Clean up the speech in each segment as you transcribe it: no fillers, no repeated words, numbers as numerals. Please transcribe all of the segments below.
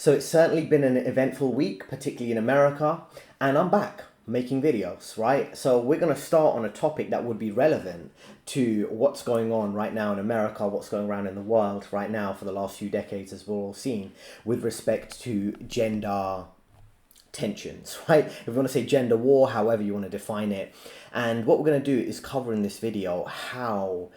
So it's certainly been an eventful week, particularly in America, and I'm back making videos, right? So we're going to start on a topic that would be relevant to what's going on right now in America, what's going around in the world right now for the last few decades, as we've all seen, with respect to gender tensions, right? If we want to say gender war, however you want to define it. And what we're going to do is cover in this video how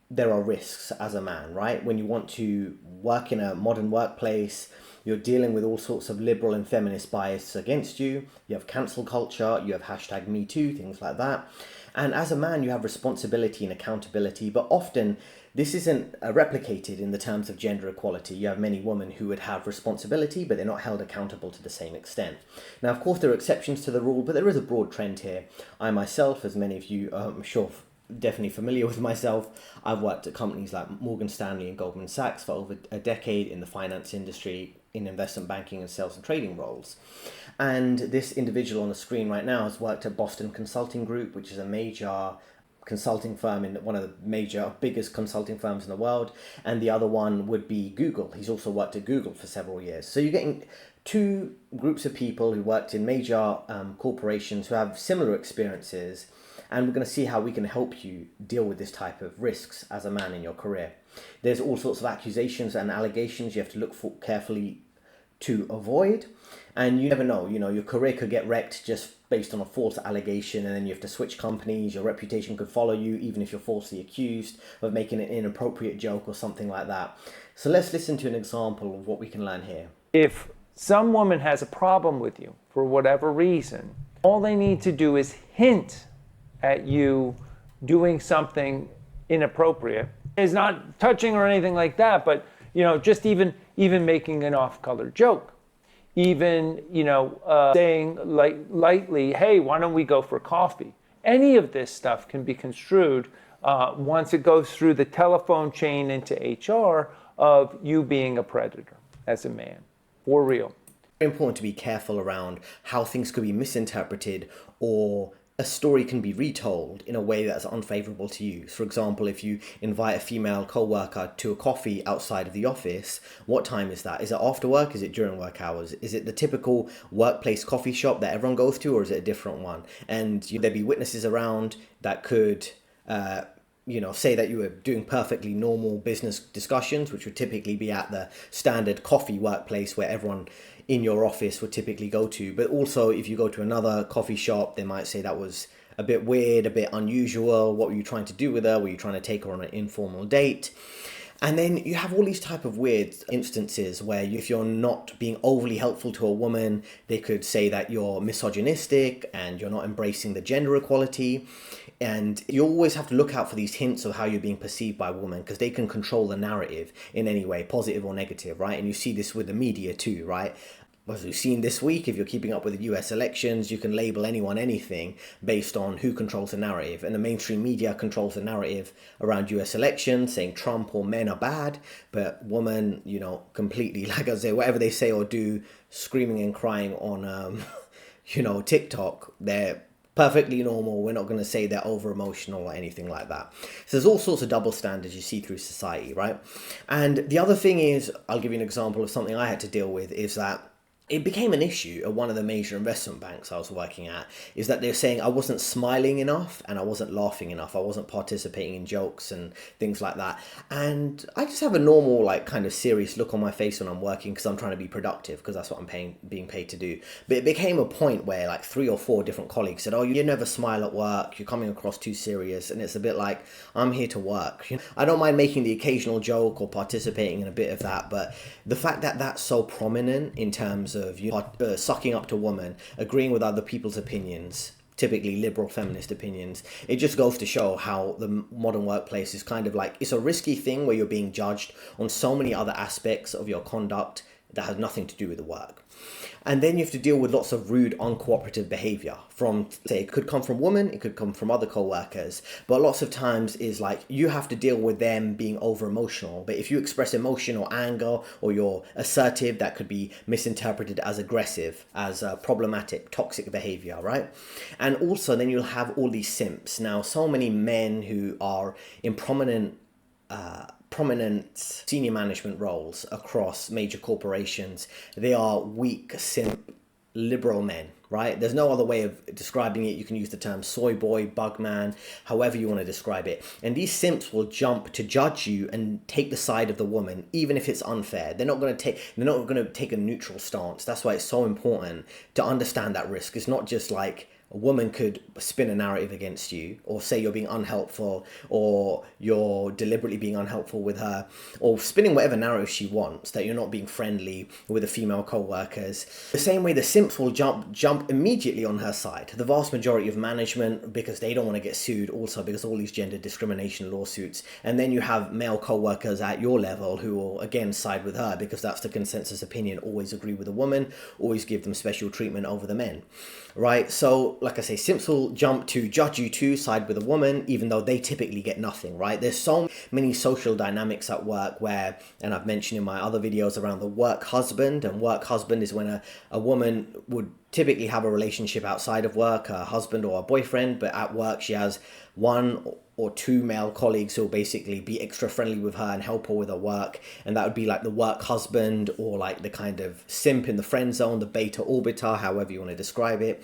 there are risks as a man, right? When you want to work in a modern workplace, you're dealing with all sorts of liberal and feminist bias against you. You have cancel culture, you have hashtag Me Too, things like that. And as a man, you have responsibility and accountability, but often this isn't replicated in the terms of gender equality. You have many women who would have responsibility, but they're not held accountable to the same extent. Now, of course, there are exceptions to the rule, but there is a broad trend here. I myself, as many of you, I'm sure, definitely familiar with myself, I've worked at companies like Morgan Stanley and Goldman Sachs for over a decade in the finance industry, in investment banking and sales and trading roles. And this individual on the screen right now has worked at Boston Consulting Group, which is a major consulting firm, in one of the biggest consulting firms in the world. And the other one would be Google. He's also worked at Google for several years. So you're getting two groups of people who worked in major corporations who have similar experiences. And we're going to see how we can help you deal with this type of risks as a man in your career. There's all sorts of accusations and allegations you have to look for carefully to avoid. And you never know, your career could get wrecked just based on a false allegation, and then you have to switch companies. Your reputation could follow you, even if you're falsely accused of making an inappropriate joke or something like that. So let's listen to an example of what we can learn here. If some woman has a problem with you for whatever reason, all they need to do is hint at you doing something inappropriate. It's not touching or anything like that, but just even making an off-color joke, even saying lightly, hey, why don't we go for coffee? Any of this stuff can be construed once it goes through the telephone chain into HR of you being a predator as a man, for real. Very important to be careful around how things could be misinterpreted, or a story can be retold in a way that's unfavorable to you. For example, if you invite a female co-worker to a coffee outside of the office, what time is that? Is it after work? Is it during work hours? Is it the typical workplace coffee shop that everyone goes to, or is it a different one? And there'd be witnesses around that could say that you were doing perfectly normal business discussions, which would typically be at the standard coffee workplace where everyone in your office would typically go to. But also, if you go to another coffee shop, they might say that was a bit weird, a bit unusual. What were you trying to do with her? Were you trying to take her on an informal date? And then you have all these type of weird instances where if you're not being overly helpful to a woman, they could say that you're misogynistic and you're not embracing the gender equality. And you always have to look out for these hints of how you're being perceived by women, because they can control the narrative in any way, positive or negative, right? And you see this with the media too, right? As we've seen this week, if you're keeping up with the US elections, you can label anyone anything based on who controls the narrative. And the mainstream media controls the narrative around US elections, saying Trump or men are bad, but women, completely, like I say, whatever they say or do, screaming and crying on, TikTok, they're perfectly normal. We're not going to say they're over emotional or anything like that. So there's all sorts of double standards you see through society, right? And the other thing is, I'll give you an example of something I had to deal with, is that it became an issue at one of the major investment banks I was working at, is that they're saying I wasn't smiling enough and I wasn't laughing enough. I wasn't participating in jokes and things like that. And I just have a normal, kind of serious look on my face when I'm working, because I'm trying to be productive, because that's what I'm being paid to do. But it became a point where 3 or 4 different colleagues said, oh, you never smile at work. You're coming across too serious. And it's a bit like, I'm here to work. I don't mind making the occasional joke or participating in a bit of that. But the fact that that's so prominent in terms of sucking up to women, agreeing with other people's opinions, typically liberal feminist opinions, it just goes to show how the modern workplace is kind of it's a risky thing where you're being judged on so many other aspects of your conduct that has nothing to do with the work. And then you have to deal with lots of rude, uncooperative behavior from, say, it could come from women, it could come from other co-workers, but lots of times is you have to deal with them being over emotional. But if you express emotion or anger, or you're assertive, that could be misinterpreted as aggressive, as problematic, toxic behavior, right? And also then you'll have all these simps. Now, so many men who are in prominent prominent senior management roles across major corporations, they are weak, simp, liberal men, right? There's no other way of describing it. You can use the term soy boy, bug man, however you want to describe it. And these simps will jump to judge you and take the side of the woman, even if it's unfair. They're not going to take a neutral stance. That's why it's so important to understand that risk. It's not just like a woman could spin a narrative against you or say you're being unhelpful or you're deliberately being unhelpful with her or spinning whatever narrative she wants, that you're not being friendly with the female co-workers. The same way the simps will jump immediately on her side. The vast majority of management, because they don't want to get sued, also because of all these gender discrimination lawsuits. And then you have male co-workers at your level who will again side with her because that's the consensus opinion, always agree with a woman, always give them special treatment over the men, right? So like I say, simps will jump to judge you too, side with a woman, even though they typically get nothing, right? There's so many social dynamics at work where, and I've mentioned in my other videos around the work husband, and work husband is when a woman would typically have a relationship outside of work, a husband or a boyfriend, but at work she has one or two male colleagues who will basically be extra friendly with her and help her with her work. And that would be like the work husband, or like the kind of simp in the friend zone, the beta orbiter, however you want to describe it,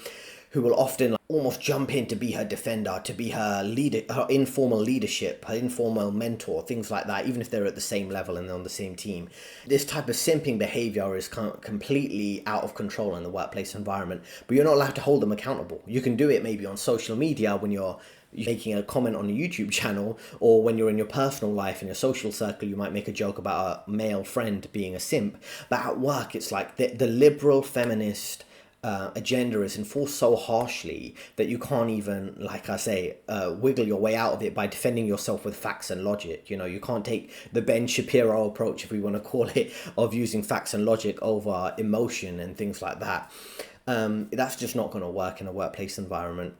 who will often almost jump in to be her defender, to be her leader, her informal leadership, her informal mentor, things like that, even if they're at the same level and on the same team. This type of simping behavior is completely out of control in the workplace environment, but you're not allowed to hold them accountable. You can do it maybe on social media when you're making a comment on a YouTube channel, or when you're in your personal life, in your social circle, you might make a joke about a male friend being a simp. But at work, it's like the liberal feminist agenda is enforced so harshly that you can't even, like I say, wiggle your way out of it by defending yourself with facts and logic. You know, you can't take the Ben Shapiro approach, if we want to call it, of using facts and logic over emotion and things like that. That's just not going to work in a workplace environment.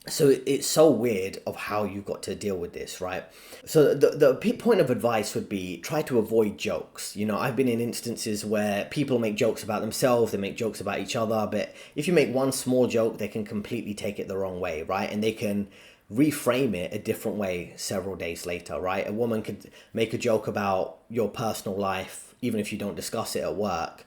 So it's so weird of how you've got to deal with this, right? So the point of advice would be try to avoid jokes. You know, I've been in instances where people make jokes about themselves, they make jokes about each other, but if you make one small joke, they can completely take it the wrong way, right? And they can reframe it a different way several days later, right? A woman could make a joke about your personal life, even if you don't discuss it at work.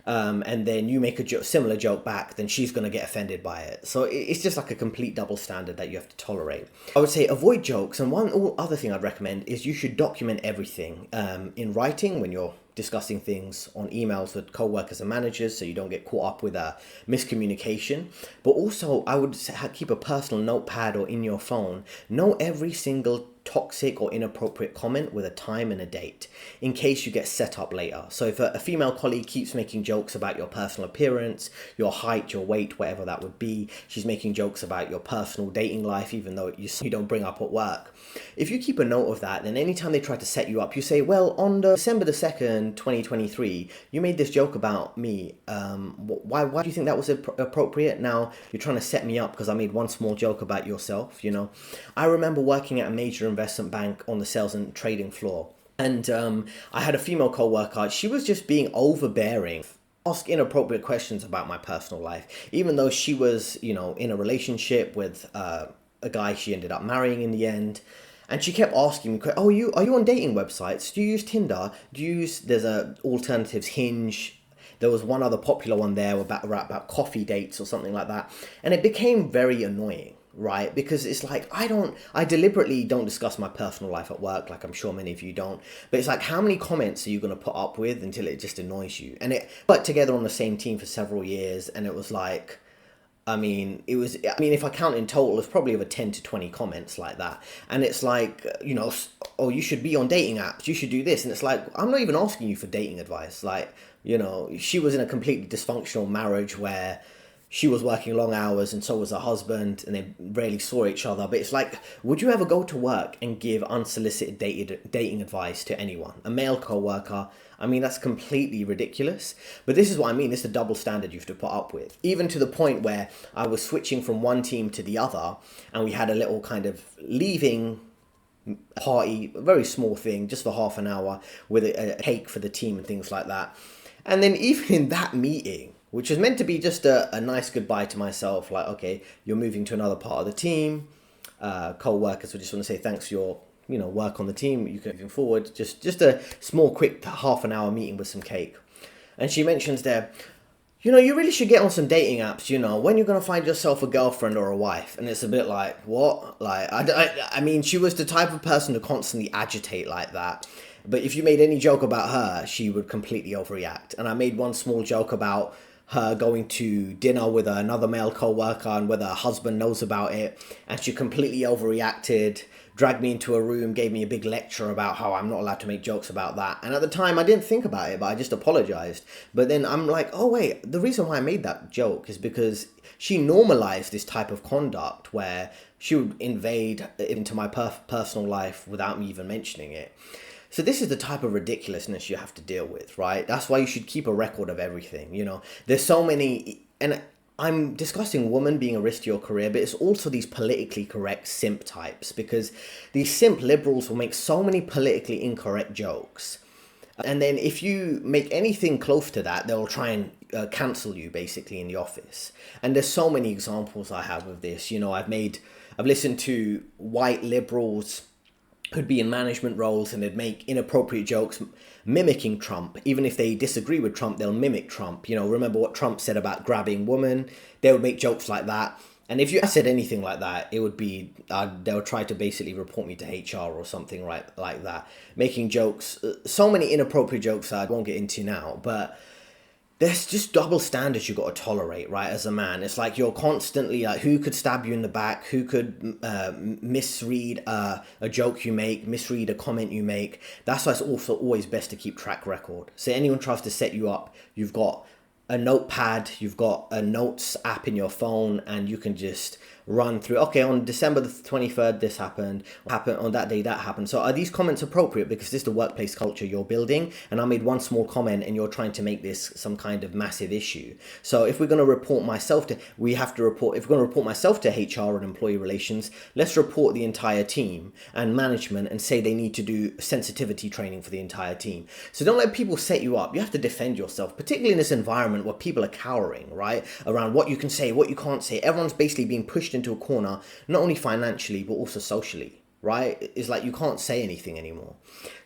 And then you make a similar joke back, then she's going to get offended by it. So it's just like a complete double standard that you have to tolerate. I would say avoid jokes. And one other thing I'd recommend is you should document everything in writing when you're discussing things on emails with co-workers and managers, so you don't get caught up with a miscommunication. But also I would keep a personal notepad or in your phone. Know every single toxic or inappropriate comment with a time and a date in case you get set up later. So if a female colleague keeps making jokes about your personal appearance, your height, your weight, whatever that would be, she's making jokes about your personal dating life, even though you don't bring up at work. If you keep a note of that, then anytime they try to set you up, you say, well, on December the 2nd, 2023, you made this joke about me. Why do you think that was appropriate? Now you're trying to set me up because I made one small joke about yourself, you know. I remember working at a major investment bank on the sales and trading floor. And I had a female co-worker. She was just being overbearing, ask inappropriate questions about my personal life, even though she was, you know, in a relationship with a guy she ended up marrying in the end. And she kept asking me, oh, are you on dating websites? Do you use Tinder? There's alternatives, Hinge. There was one other popular one there about coffee dates or something like that. And it became very annoying, right? Because it's like, I deliberately don't discuss my personal life at work, like I'm sure many of you don't. But it's like, how many comments are you going to put up with until it just annoys you? And it worked together on the same team for several years. And it was like, if I count in total, it's probably over 10 to 20 comments like that. And it's like, you know, oh, you should be on dating apps, you should do this. And it's like, I'm not even asking you for dating advice. Like, you know, she was in a completely dysfunctional marriage where she was working long hours and so was her husband, and they rarely saw each other. But it's like, would you ever go to work and give unsolicited dating advice to anyone? A male co-worker? I mean, that's completely ridiculous. But this is what I mean. This is the double standard you have to put up with. Even to the point where I was switching from one team to the other, and we had a little kind of leaving party, a very small thing, just for half an hour, with a cake for the team and things like that. And then even in that meeting, which was meant to be just a nice goodbye to myself, like, okay, you're moving to another part of the team. Co-workers would just want to say thanks for your work on the team, you can moving forward. Just a small, quick half an hour meeting with some cake. And she mentions there, you really should get on some dating apps, when you're going to find yourself a girlfriend or a wife. And it's a bit like, what? Like, I mean, she was the type of person to constantly agitate like that. But if you made any joke about her, she would completely overreact. And I made one small joke about her going to dinner with another male co-worker and whether her husband knows about it. And she completely overreacted, dragged me into a room, gave me a big lecture about how I'm not allowed to make jokes about that. And at the time, I didn't think about it, but I just apologized. But then I'm like, oh, wait, the reason why I made that joke is because she normalized this type of conduct where she would invade into my personal life without me even mentioning it. So this is the type of ridiculousness you have to deal with, right? That's why you should keep a record of everything. There's so many, and I'm discussing women being a risk to your career, but it's also these politically correct simp types, because these simp liberals will make so many politically incorrect jokes. And then if you make anything close to that, they'll try and cancel you basically in the office. And there's so many examples I have of this. I've listened to white liberals who'd be in management roles and they'd make inappropriate jokes mimicking Trump. Even if they disagree with Trump, they'll mimic Trump. Remember what Trump said about grabbing women? They would make jokes like that. And if you said anything like that, it would be, they'll try to basically report me to HR or something like that. Making jokes, so many inappropriate jokes that I won't get into now, but there's just double standards you got to tolerate, right, as a man. It's like you're constantly like, who could stab you in the back? Who could misread a joke you make, misread a comment you make? That's why it's also always best to keep track record. So anyone tries to set you up, you've got a notepad, you've got a notes app in your phone, and you can just run through, okay, on December the 23rd, this happened on that day, that happened. So are these comments appropriate? Because this is the workplace culture you're building, and I made one small comment and you're trying to make this some kind of massive issue. So if we're going to report myself to, if we're going to report myself to HR and employee relations, let's report the entire team and management and say they need to do sensitivity training for the entire team. So don't let people set you up. You have to defend yourself, particularly in this environment where people are cowering, right? Around what you can say, what you can't say. Everyone's basically being pushed into a corner, not only financially, but also socially, right? It's like you can't say anything anymore.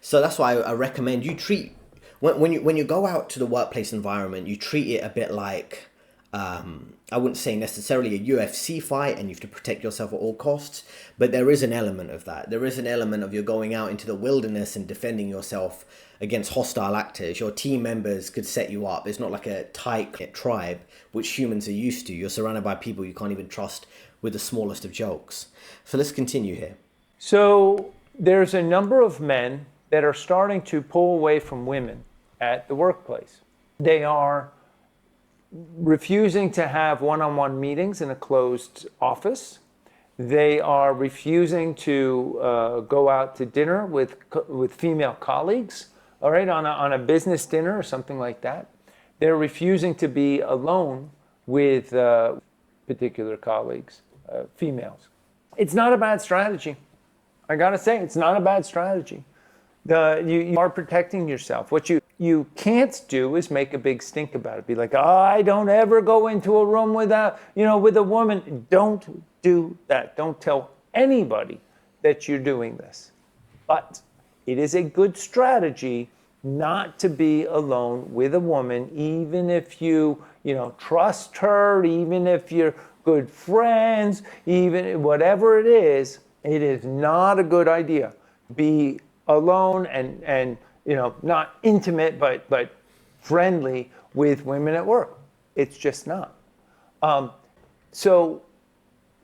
So that's why I recommend you treat, when you go out to the workplace environment, you treat it a bit like, I wouldn't say necessarily a UFC fight and you have to protect yourself at all costs, but there is an element of that. There is an element of you're going out into the wilderness and defending yourself against hostile actors. Your team members could set you up. It's not like a tight tribe, which humans are used to. You're surrounded by people you can't even trust with the smallest of jokes. So let's continue here. So there's a number of men that are starting to pull away from women at the workplace. They are refusing to have one-on-one meetings in a closed office. They are refusing to go out to dinner with female colleagues, all right, on a business dinner or something like that. They're refusing to be alone with particular colleagues, females. It's not a bad strategy. I gotta say, it's not a bad strategy. You are protecting yourself. What you can't do is make a big stink about it. Be like, oh, I don't ever go into a room with a woman. Don't do that. Don't tell anybody that you're doing this. But it is a good strategy not to be alone with a woman, even if you trust her, even if you're good friends, even whatever it is not a good idea. Be alone and not intimate but friendly with women at work. It's just not. So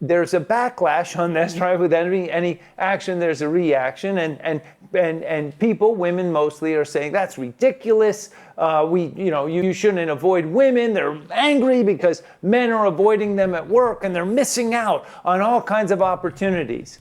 there's a backlash on this, right? With any action, there's a reaction, and people, women mostly, are saying that's ridiculous. You shouldn't avoid women. They're angry because men are avoiding them at work, and they're missing out on all kinds of opportunities.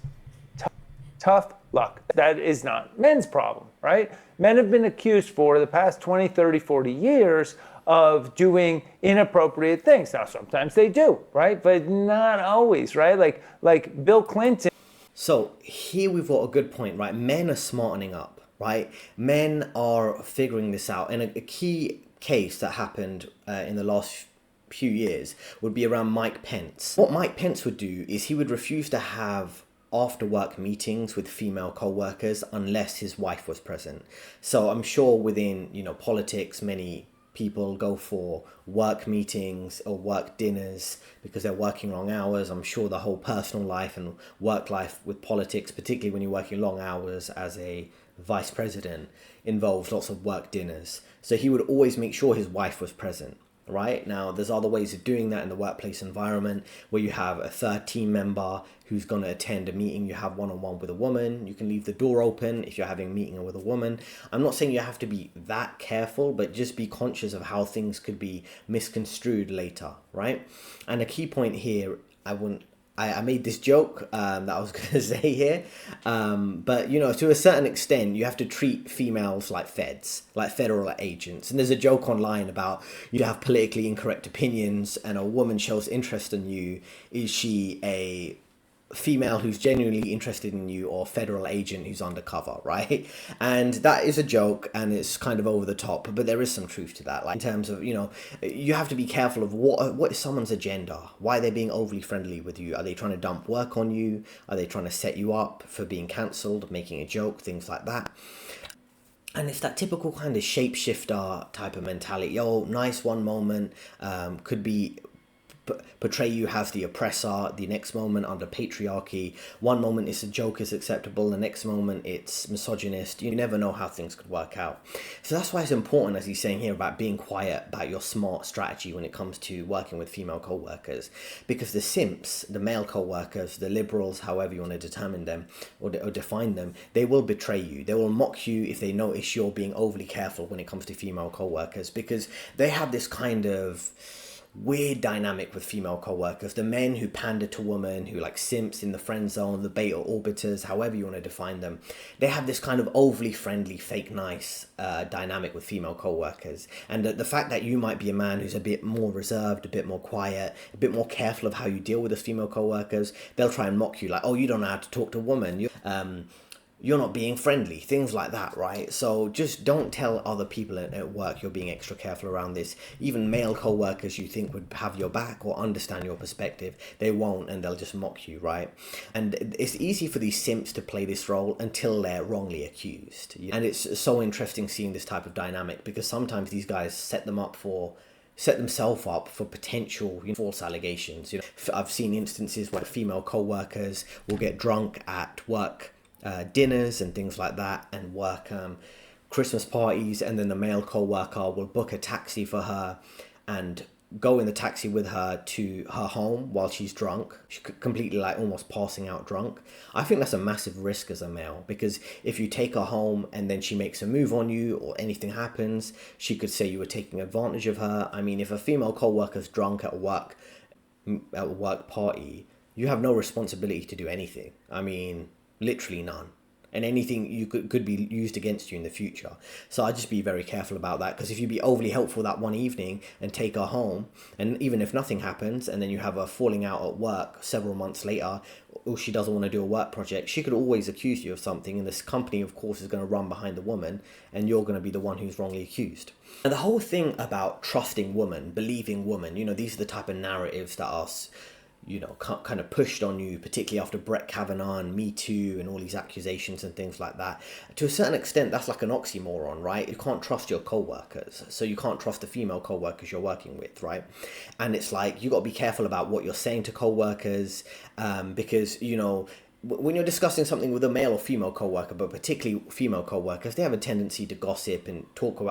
Tough luck. That is not men's problem, right? Men have been accused for the past 20, 30, 40 years of doing inappropriate things. Now, sometimes they do, right? But not always, right? Like Bill Clinton. So here we've got a good point, right? Men are smartening up, right? Men are figuring this out. And a key case that happened in the last few years would be around Mike Pence. What Mike Pence would do is he would refuse to have after work meetings with female co-workers unless his wife was present. So I'm sure within, politics, many people go for work meetings or work dinners because they're working long hours. I'm sure the whole personal life and work life with politics, particularly when you're working long hours as a vice president, involves lots of work dinners. So he would always make sure his wife was present. Right now, there's other ways of doing that in the workplace environment where you have a third team member who's going to attend a meeting. You have one-on-one with a woman. You can leave the door open if you're having a meeting with a woman. I'm not saying you have to be that careful, but just be conscious of how things could be misconstrued later, right? And a key point here, I made this joke that I was going to say here, but to a certain extent, you have to treat females like feds, like federal agents. And there's a joke online about you have politically incorrect opinions and a woman shows interest in you. Is she a female who's genuinely interested in you or federal agent who's undercover, right? And that is a joke and it's kind of over the top, but there is some truth to that. Like in terms of, you have to be careful of what is someone's agenda, why they're being overly friendly with you. Are they trying to dump work on you? Are they trying to set you up for being cancelled, making a joke, things like that? And it's that typical kind of shapeshifter type of mentality. Oh, nice one moment, could be portray you as the oppressor, the next moment under patriarchy. One moment it's a joke is acceptable, the next moment it's misogynist. You never know how things could work out. So that's why it's important, as he's saying here, about being quiet, about your smart strategy when it comes to working with female co-workers. Because the simps, the male co-workers, the liberals, however you want to determine them or define them, they will betray you. They will mock you if they notice you're being overly careful when it comes to female co-workers, because they have this kind of weird dynamic with female co-workers. The men who pander to women, who like simps in the friend zone, the beta orbiters, however you want to define them, they have this kind of overly friendly, fake nice dynamic with female co-workers. And the fact that you might be a man who's a bit more reserved, a bit more quiet, a bit more careful of how you deal with the female co-workers, they'll try and mock you like, oh, you don't know how to talk to a woman. You're not being friendly, things like that, right? So just don't tell other people at work you're being extra careful around this. Even male co-workers you think would have your back or understand your perspective, they won't, and they'll just mock you, right? And it's easy for these simps to play this role until they're wrongly accused. And it's so interesting seeing this type of dynamic, because sometimes these guys set themselves up for potential false allegations. I've seen instances where female co-workers will get drunk at work dinners and things like that, and work Christmas parties, and then the male co-worker will book a taxi for her and go in the taxi with her to her home while she's drunk. She's completely like almost passing out drunk. I think that's a massive risk as a male, because if you take her home and then she makes a move on you or anything happens, she could say you were taking advantage of her. I mean, if a female co-worker's drunk at a work party, you have no responsibility to do anything. I mean, literally none. And anything you could be used against you in the future. So I'd just be very careful about that, because if you be overly helpful that one evening and take her home, and even if nothing happens and then you have a falling out at work several months later, or she doesn't want to do a work project, she could always accuse you of something, and this company of course is going to run behind the woman, and you're going to be the one who's wrongly accused. And the whole thing about trusting women, believing women, these are the type of narratives that are kind of pushed on you, particularly after Brett Kavanaugh and Me Too and all these accusations and things like that. To a certain extent, that's like an oxymoron, right? You can't trust your co-workers, so you can't trust the female co-workers you're working with, right? And it's like, you got to be careful about what you're saying to co-workers, because, when you're discussing something with a male or female co-worker, but particularly female co-workers, they have a tendency to gossip and talk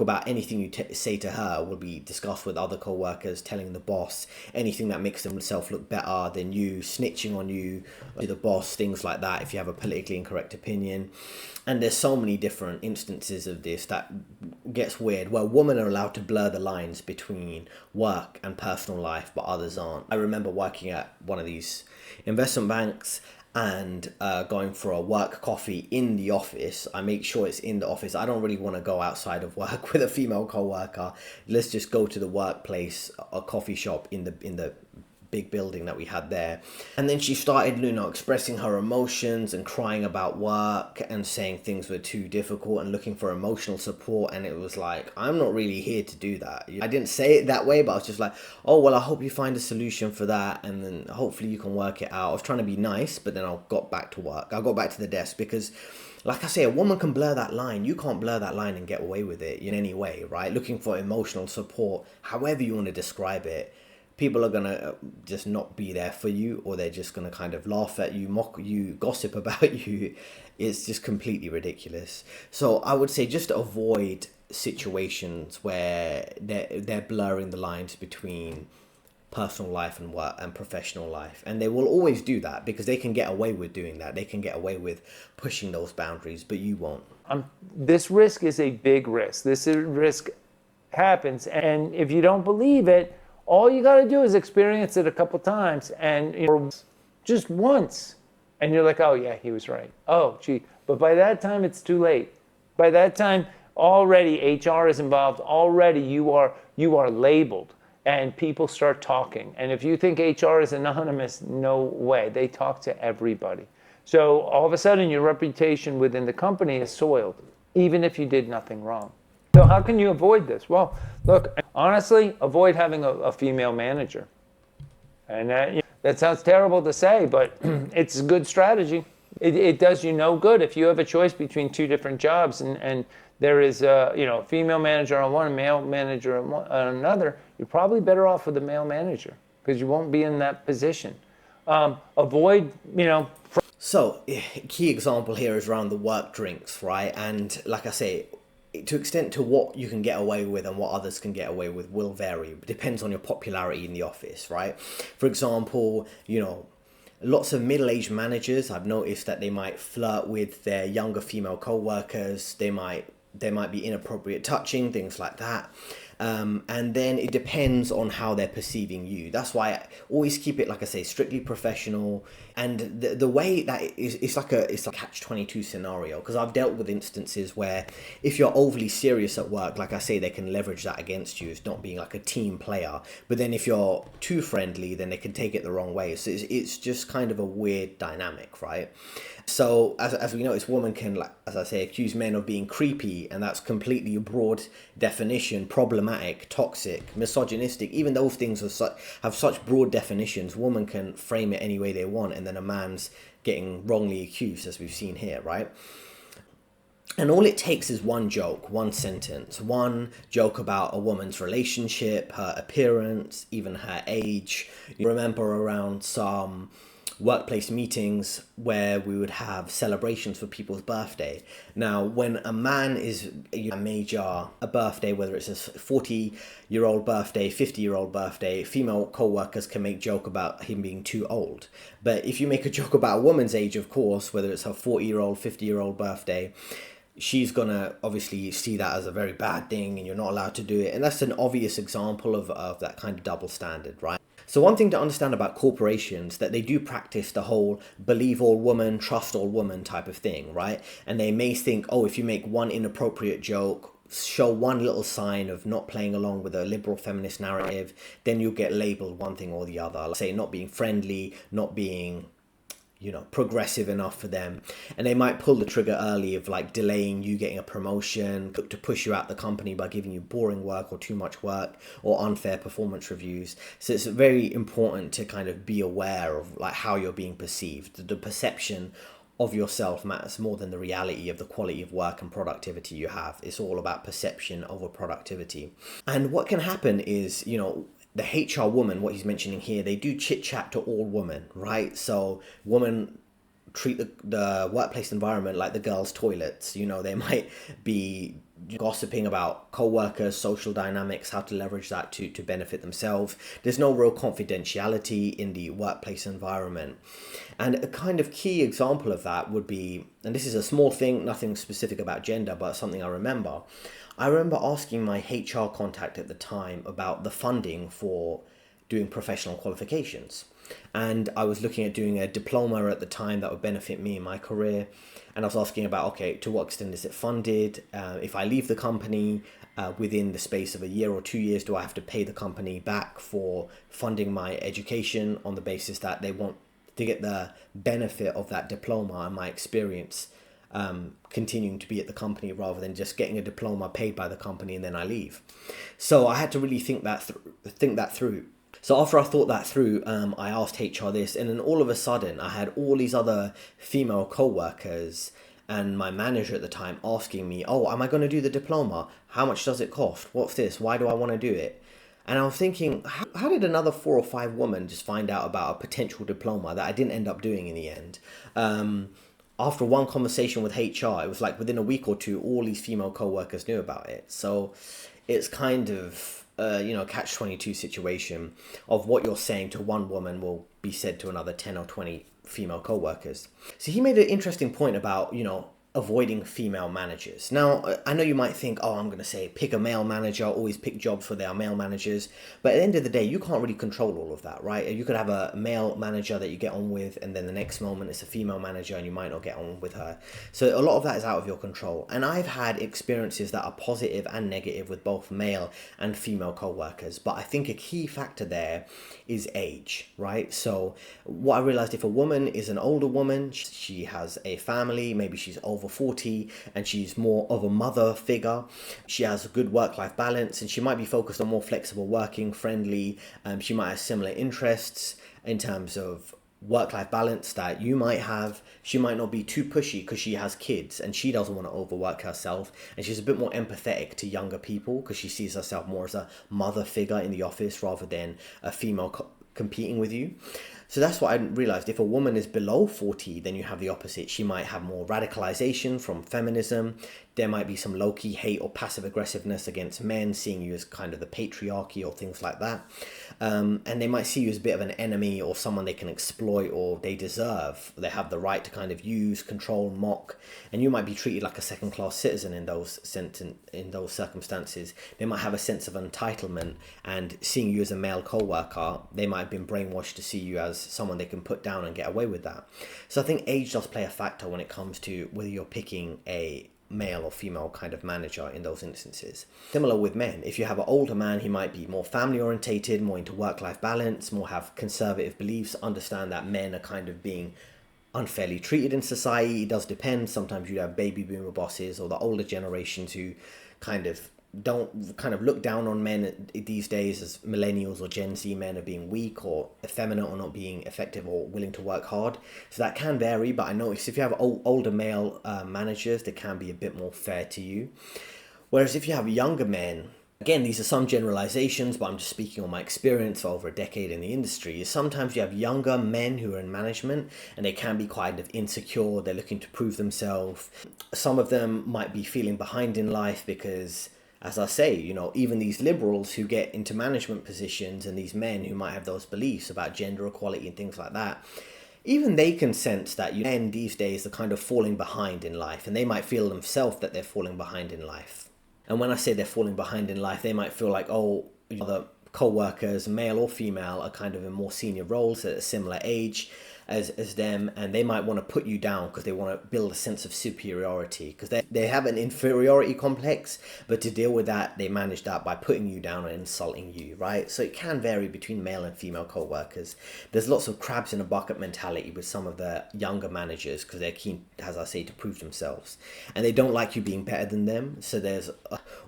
about anything you say to her will be discussed with other co-workers, telling the boss anything that makes themselves look better than you, snitching on you to the boss, things like that, if you have a politically incorrect opinion. And there's so many different instances of this that gets weird, where women are allowed to blur the lines between work and personal life, but others aren't. I remember working at one of these investment banks and going for a work coffee in the office. I make sure it's in the office. I don't really want to go outside of work with a female co-worker. Let's just go to the workplace, a coffee shop in the big building that we had there. And then she started, expressing her emotions and crying about work and saying things were too difficult and looking for emotional support. And it was like, I'm not really here to do that. I didn't say it that way, but I was just like, oh, well, I hope you find a solution for that. And then hopefully you can work it out. I was trying to be nice, but then I got back to work. I got back to the desk because, like I say, a woman can blur that line. You can't blur that line and get away with it in any way, right? Looking for emotional support, however you want to describe it, people are going to just not be there for you, or they're just going to kind of laugh at you, mock you, gossip about you. It's just completely ridiculous. So I would say just avoid situations where they're blurring the lines between personal life and work and professional life, and they will always do that because they can get away with doing that. They can get away with pushing those boundaries, but you won't. This risk is a big risk. This risk happens, and if you don't believe it, all you got to do is experience it a couple times, and just once, and you're like, oh yeah, he was right. Oh gee, but by that time it's too late. By that time, already HR is involved. Already you are labeled. And people start talking. And if you think HR is anonymous, no way. They talk to everybody. So all of a sudden, your reputation within the company is soiled, even if you did nothing wrong. So how can you avoid this? Well, look, honestly, avoid having a female manager. And that sounds terrible to say, but it's a good strategy. It does you no good if you have a choice between two different jobs and there is a female manager on one, male manager on another. You're probably better off with a male manager because you won't be in that position. Avoid. So, key example here is around the work drinks, right? And like I say, to extent to what you can get away with and what others can get away with will vary. It depends on your popularity in the office, right? For example, lots of middle-aged managers, I've noticed that they might flirt with their younger female co-workers. There might be inappropriate touching, things like that. And then it depends on how they're perceiving you. That's why I always keep it, like I say, strictly professional. And the way that it's like a catch-22 scenario, because I've dealt with instances where if you're overly serious at work, like I say, they can leverage that against you as not being like a team player. But then if you're too friendly, then they can take it the wrong way. So it's just kind of a weird dynamic, right? So as we notice, women can, like, as I say, accuse men of being creepy, and that's completely a broad definition. Problematic, toxic, misogynistic. Even those things have such broad definitions. Women can frame it any way they want, and then a man's getting wrongly accused, as we've seen here, right? And all it takes is one joke, one sentence, one joke about a woman's relationship, her appearance, even her age. You remember around some workplace meetings where we would have celebrations for people's birthday. Now, when a man is a birthday, whether it's a 40-year-old birthday, 50-year-old birthday, female co-workers can make joke about him being too old. But if you make a joke about a woman's age, of course, whether it's her 40-year-old, 50-year-old birthday, she's gonna obviously see that as a very bad thing, and you're not allowed to do it. And that's an obvious example of that kind of double standard, right? So one thing to understand about corporations, that they do practice the whole believe all woman, trust all woman type of thing, right? And they may think, oh, if you make one inappropriate joke, show one little sign of not playing along with a liberal feminist narrative, then you'll get labeled one thing or the other. Like, say, not being friendly, not being progressive enough for them. And they might pull the trigger early of like delaying you getting a promotion, to push you out the company by giving you boring work or too much work or unfair performance reviews. So it's very important to kind of be aware of like how you're being perceived. The perception of yourself matters more than the reality of the quality of work and productivity you have. It's all about perception over productivity. And what can happen is, the HR woman, what he's mentioning here, they do chit chat to all women, right? So women treat the workplace environment like the girls' toilets. They might be gossiping about co-workers, social dynamics, how to leverage that to benefit themselves. There's no real confidentiality in the workplace environment. And a kind of key example of that would be, and this is a small thing, nothing specific about gender, but something I remember asking my HR contact at the time about the funding for doing professional qualifications. And I was looking at doing a diploma at the time that would benefit me in my career. And I was asking about, okay, to what extent is it funded? If I leave the company, within the space of a year or 2 years, do I have to pay the company back for funding my education on the basis that they want to get the benefit of that diploma and my experience continuing to be at the company rather than just getting a diploma paid by the company and then I leave. So I had to really think that through. So after I thought that through, I asked HR this, and then all of a sudden I had all these other female co-workers and my manager at the time asking me, oh, am I going to do the diploma? How much does it cost? What's this? Why do I want to do it? And I was thinking, how did another 4 or 5 women just find out about a potential diploma that I didn't end up doing in the end? After one conversation with HR, it was like within a week or two, all these female co-workers knew about it. So it's kind of, catch-22 situation of what you're saying to one woman will be said to another 10 or 20 female co-workers. So he made an interesting point about, avoiding female managers. Now, I know you might think, oh, I'm going to say pick a male manager, always pick jobs for their male managers. But at the end of the day, you can't really control all of that, right? You could have a male manager that you get on with, and then the next moment it's a female manager and you might not get on with her. So a lot of that is out of your control. And I've had experiences that are positive and negative with both male and female co-workers. But I think a key factor there is age, right? So what I realized, if a woman is an older woman, she has a family, maybe she's over 40 and she's more of a mother figure, she has a good work-life balance, and she might be focused on more flexible working, friendly, she might have similar interests in terms of work-life balance that you might have. She might not be too pushy because she has kids and she doesn't want to overwork herself, and she's a bit more empathetic to younger people because she sees herself more as a mother figure in the office rather than a female competing with you. So that's what I realized. If a woman is below 40, then you have the opposite. She might have more radicalization from feminism. There might be some low-key hate or passive aggressiveness against men, seeing you as kind of the patriarchy or things like that. And they might see you as a bit of an enemy or someone they can exploit or they deserve. They have the right to kind of use, control, mock. And you might be treated like a second-class citizen in those circumstances. They might have a sense of entitlement, and seeing you as a male co-worker, they might have been brainwashed to see you as someone they can put down and get away with that. So I think age does play a factor when it comes to whether you're picking a male or female kind of manager in those instances. Similar with men. If you have an older man, he might be more family orientated, more into work-life balance, more have conservative beliefs, understand that men are kind of being unfairly treated in society. It does depend. Sometimes you have baby boomer bosses or the older generations who don't look down on men these days as millennials or Gen Z men are being weak or effeminate or not being effective or willing to work hard. So that can vary, but I notice if you have older male managers, they can be a bit more fair to you. Whereas if you have younger men, again, these are some generalizations, but I'm just speaking on my experience for over a decade in the industry, is sometimes you have younger men who are in management and they can be kind of insecure, they're looking to prove themselves. Some of them might be feeling behind in life because, as I say, even these liberals who get into management positions and these men who might have those beliefs about gender equality and things like that, even they can sense that men these days are kind of falling behind in life, and they might feel themselves that they're falling behind in life. And when I say they're falling behind in life, they might feel like, the co-workers, male or female, are kind of in more senior roles at a similar age as them, and they might want to put you down because they want to build a sense of superiority because they have an inferiority complex, but to deal with that, they manage that by putting you down and insulting you, right? So it can vary between male and female co-workers. There's lots of crabs in a bucket mentality with some of the younger managers because they're keen, as I say, to prove themselves, and they don't like you being better than them. So there's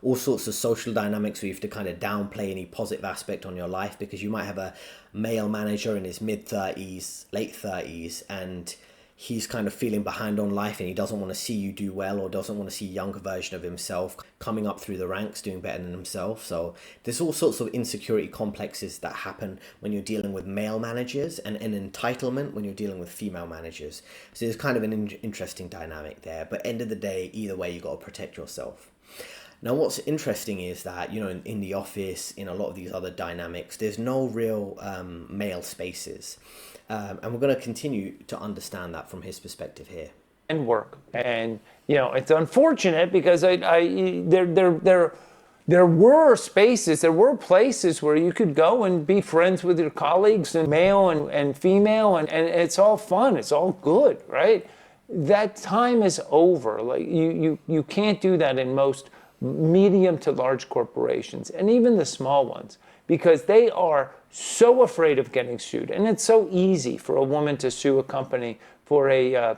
all sorts of social dynamics where you have to kind of downplay any positive aspect on your life because you might have a male manager in his mid-30s, late 30s, and he's kind of feeling behind on life and he doesn't want to see you do well or doesn't want to see a younger version of himself coming up through the ranks doing better than himself. So there's all sorts of insecurity complexes that happen when you're dealing with male managers and an entitlement when you're dealing with female managers. So there's kind of an interesting dynamic there, but end of the day, either way, you got to protect yourself. Now, what's interesting is that, in the office, in a lot of these other dynamics, there's no real male spaces. And we're going to continue to understand that from his perspective here. And work. And, it's unfortunate because there were spaces, there were places where you could go and be friends with your colleagues, and male and female, and it's all fun, it's all good, right? That time is over. Like you can't do that in most medium to large corporations, and even the small ones, because they are so afraid of getting sued. And it's so easy for a woman to sue a company for a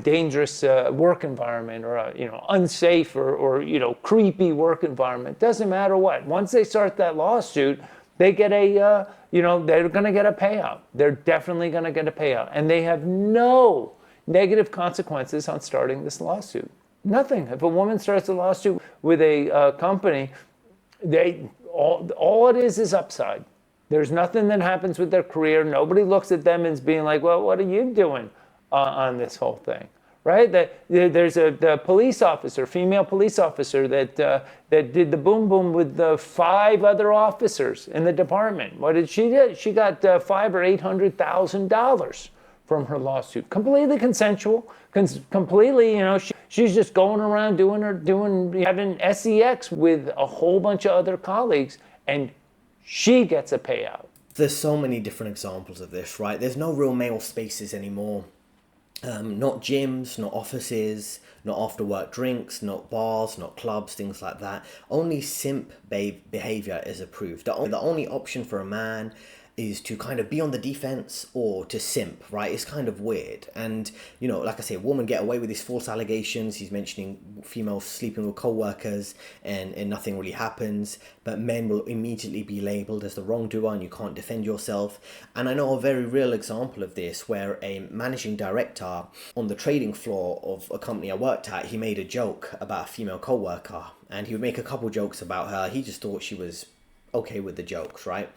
dangerous work environment, or a unsafe or creepy work environment. Doesn't matter what. Once they start that lawsuit, they get they're going to get a payout. They're definitely going to get a payout, and they have no negative consequences on starting this lawsuit. Nothing. If a woman starts a lawsuit with a company, all it is upside. There's nothing that happens with their career. Nobody looks at them as being like, well, what are you doing on this whole thing, right? There's the police officer, female police officer that did the boom boom with the 5 other officers in the department. What did she do? She got $500,000 or $800,000 from her lawsuit. Completely consensual. Completely, she's just going around having sex with a whole bunch of other colleagues, and she gets a payout. There's so many different examples of this, right? There's no real male spaces anymore. Not gyms, not offices, not after work drinks, not bars, not clubs, things like that. Only simp behavior is approved. The only option for a man is to kind of be on the defense or to simp, right? It's kind of weird. And, like I say, women get away with these false allegations. He's mentioning females sleeping with co-workers and nothing really happens. But men will immediately be labeled as the wrongdoer and you can't defend yourself. And I know a very real example of this where a managing director on the trading floor of a company I worked at, he made a joke about a female co-worker. And he would make a couple jokes about her. He just thought she was okay with the jokes, right?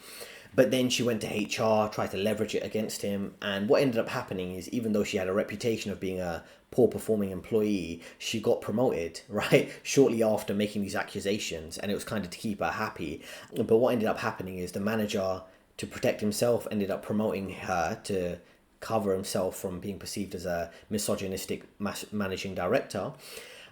But then she went to HR, tried to leverage it against him. And what ended up happening is, even though she had a reputation of being a poor performing employee, she got promoted, right? Shortly after making these accusations. And it was kind of to keep her happy. But what ended up happening is the manager, to protect himself, ended up promoting her to cover himself from being perceived as a misogynistic managing director.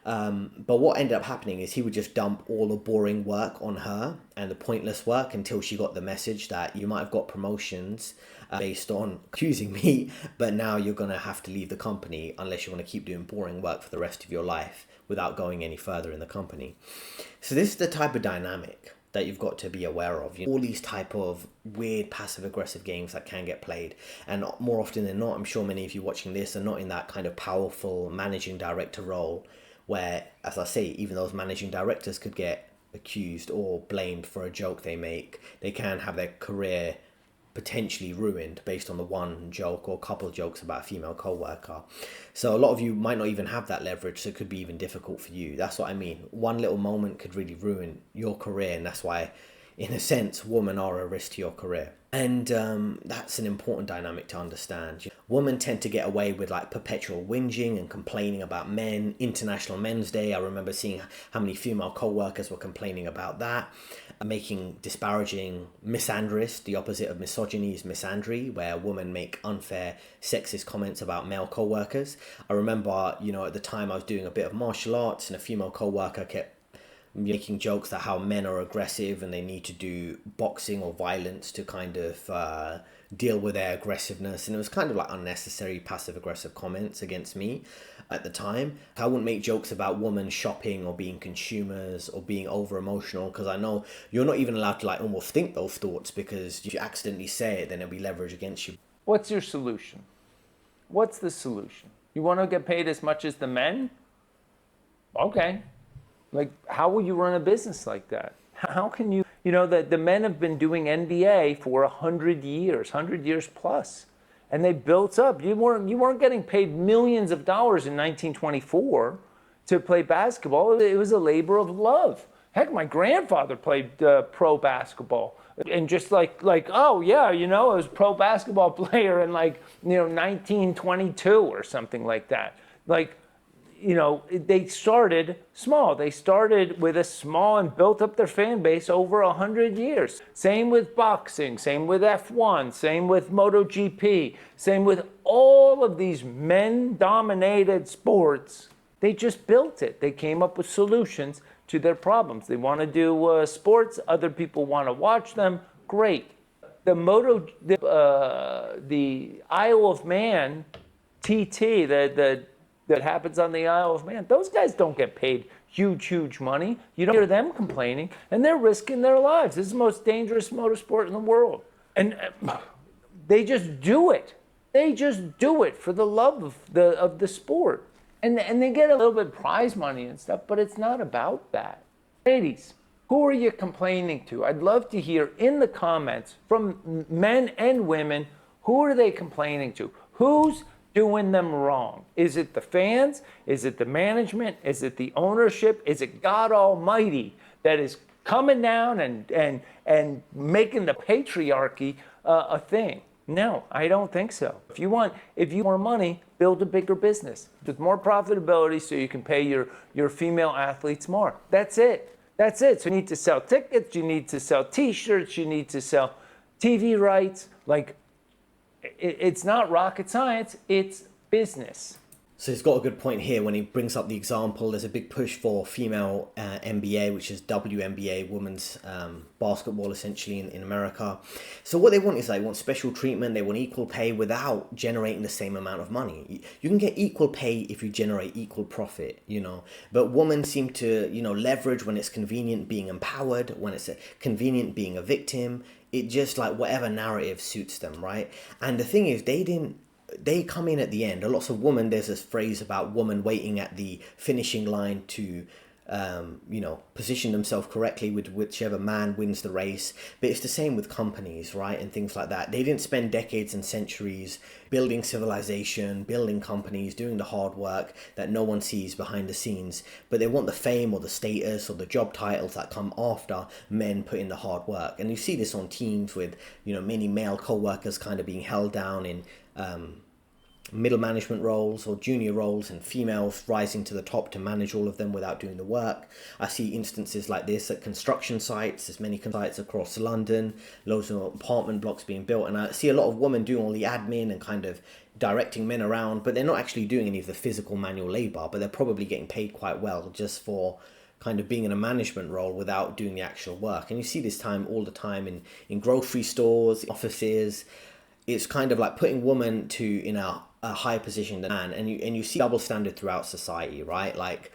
But what ended up happening is he would just dump all the boring work on her and the pointless work until she got the message that you might have got promotions based on accusing me, but now you're going to have to leave the company unless you want to keep doing boring work for the rest of your life without going any further in the company. So this is the type of dynamic that you've got to be aware of. All these type of weird passive-aggressive games that can get played. And more often than not, I'm sure many of you watching this are not in that kind of powerful managing director role where, as I say, even those managing directors could get accused or blamed for a joke they make. They can have their career potentially ruined based on the one joke or couple jokes about a female co-worker. So a lot of you might not even have that leverage, so it could be even difficult for you. That's what I mean. One little moment could really ruin your career, and that's why, in a sense, women are a risk to your career. And that's an important dynamic to understand. Women tend to get away with like perpetual whinging and complaining about men. International Men's Day, I remember seeing how many female co-workers were complaining about that. Making disparaging, misandrist, the opposite of misogyny is misandry, where women make unfair sexist comments about male co-workers. I remember, at the time I was doing a bit of martial arts and a female co-worker kept making jokes that how men are aggressive and they need to do boxing or violence to kind of deal with their aggressiveness. And it was kind of like unnecessary passive aggressive comments against me at the time. I wouldn't make jokes about women shopping or being consumers or being over emotional, because I know you're not even allowed to like almost think those thoughts, because if you accidentally say it, then it'll be leverage against you. What's your solution? What's the solution? You want to get paid as much as the men? Okay. Like, how will you run a business like that? How can you, the men have been doing NBA for 100 years plus, and they built up. You weren't getting paid millions of dollars in 1924 to play basketball. It was a labor of love. Heck, my grandfather played pro basketball, and just like oh yeah, I was a pro basketball player in 1922 or something like that. They started small. They started with a small and built up their fan base over 100 years. Same with boxing, same with F1, same with MotoGP, same with all of these men-dominated sports. They just built it. They came up with solutions to their problems. They want to do sports. Other people want to watch them. Great. The Isle of Man, TT, that happens on the Isle of Man, those guys don't get paid huge money. You don't hear them complaining, and they're risking their lives. This is the most dangerous motorsport in the world. And they just do it. They just do it for the love of the sport. And they get a little bit of prize money and stuff, but it's not about that. Ladies, who are you complaining to? I'd love to hear in the comments from men and women, who are they complaining to? Who's doing them wrong? Is it the fans? Is it the management? Is it the ownership? Is it God Almighty that is coming down and making the patriarchy a thing? No, I don't think so. If you want more money, build a bigger business with more profitability so you can pay your female athletes more. That's it. That's it. So you need to sell tickets, you need to sell t-shirts, you need to sell TV rights. Like, it's not rocket science, it's business. So he's got a good point here when he brings up the example. There's a big push for female NBA, which is WNBA, women's basketball, essentially, in America. So what they want is they want special treatment. They want equal pay without generating the same amount of money. You can get equal pay if you generate equal profit, But women seem to, leverage when it's convenient being empowered, when it's convenient being a victim. It just like whatever narrative suits them, right? And the thing is, they come in at the end. Lots of women, there's this phrase about women waiting at the finishing line to, position themselves correctly with whichever man wins the race. But it's the same with companies, right? And things like that. They didn't spend decades and centuries building civilization, building companies, doing the hard work that no one sees behind the scenes. But they want the fame or the status or the job titles that come after men put in the hard work. And you see this on teams with, many male co-workers kind of being held down in middle management roles or junior roles, and females rising to the top to manage all of them without doing the work. I see instances like this at construction sites. There's many sites across London, loads of apartment blocks being built, and I see a lot of women doing all the admin and kind of directing men around, but they're not actually doing any of the physical manual labor, but they're probably getting paid quite well just for kind of being in a management role without doing the actual work. And you see this all the time in grocery stores, offices. It's kind of like putting women in a higher position than man, and you see double standard throughout society, right? Like,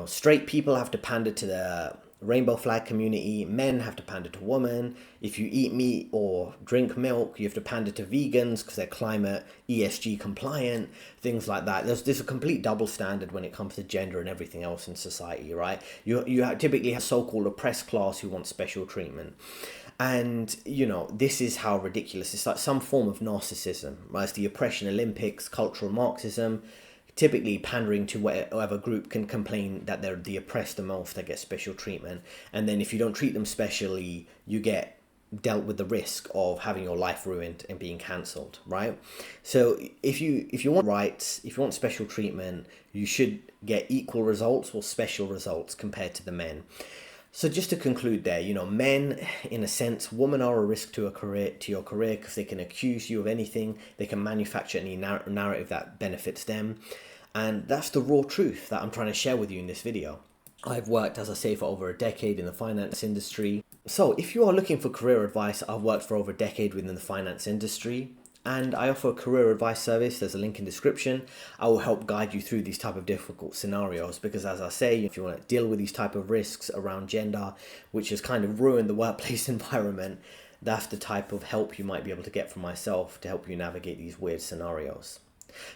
straight people have to pander to the rainbow flag community, men have to pander to women. If you eat meat or drink milk, you have to pander to vegans because they're climate ESG compliant, things like that. There's a complete double standard when it comes to gender and everything else in society, right? You typically have so-called oppressed class who want special treatment. And, this is how ridiculous. It's like some form of narcissism, right? It's the oppression Olympics, cultural Marxism, typically pandering to whatever group can complain that they're the oppressed the most that get special treatment. And then if you don't treat them specially, you get dealt with the risk of having your life ruined and being cancelled, right? So if you want rights, if you want special treatment, you should get equal results or special results compared to the men. So just to conclude there, men, in a sense, women are a risk to your career because they can accuse you of anything. They can manufacture any narrative that benefits them. And that's the raw truth that I'm trying to share with you in this video. I've worked, as I say, for over a decade in the finance industry. So if you are looking for career advice, I've worked for over a decade within the finance industry. And I offer a career advice service. There's a link in the description. I will help guide you through these type of difficult scenarios because, as I say, if you want to deal with these type of risks around gender, which has kind of ruined the workplace environment, that's the type of help you might be able to get from myself to help you navigate these weird scenarios.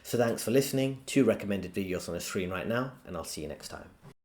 So thanks for listening. 2 recommended videos on the screen right now, and I'll see you next time.